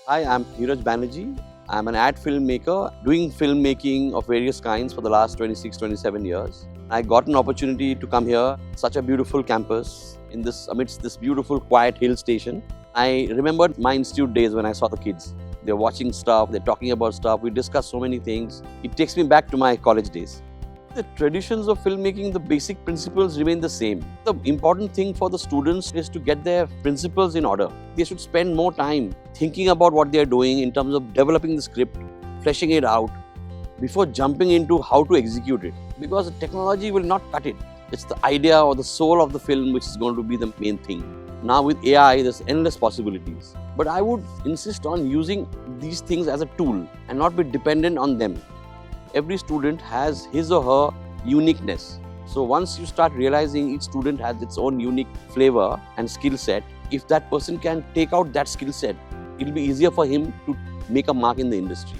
Hi, I'm Dhiraj Banerjee. I'm an ad filmmaker doing filmmaking of various kinds for the last 26, 27 years. I got an opportunity to come here, such a beautiful campus amidst this beautiful quiet hill station. I remembered my institute days when I saw the kids. They're watching stuff, they're talking about stuff, we discuss so many things. It takes me back to my college days. The traditions of filmmaking, the basic principles remain the same. The important thing for the students is to get their principles in order. They should spend more time thinking about what they are doing in terms of developing the script, fleshing it out, before jumping into how to execute it. Because the technology will not cut it. It's the idea or the soul of the film which is going to be the main thing. Now with AI, there's endless possibilities. But I would insist on using these things as a tool and not be dependent on them. Every student has his or her uniqueness. So once you start realizing each student has its own unique flavor and skill set, if that person can take out that skill set, it'll be easier for him to make a mark in the industry.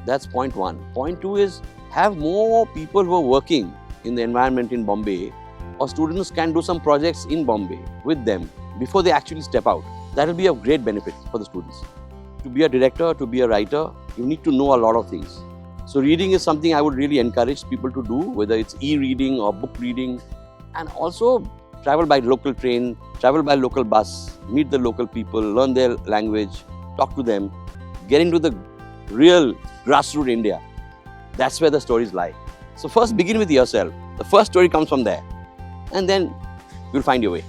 That's point one. Point two is have more people who are working in the environment in Bombay, or students can do some projects in Bombay with them before they actually step out. That will be a great benefit for the students. To be a director, to be a writer, you need to know a lot of things. So reading is something I would really encourage people to do, whether it's e-reading or book reading. And also travel by local train, travel by local bus, meet the local people, learn their language, talk to them, get into the real grassroots India. That's where the stories lie. So first begin with yourself. The first story comes from there. And then you'll find your way.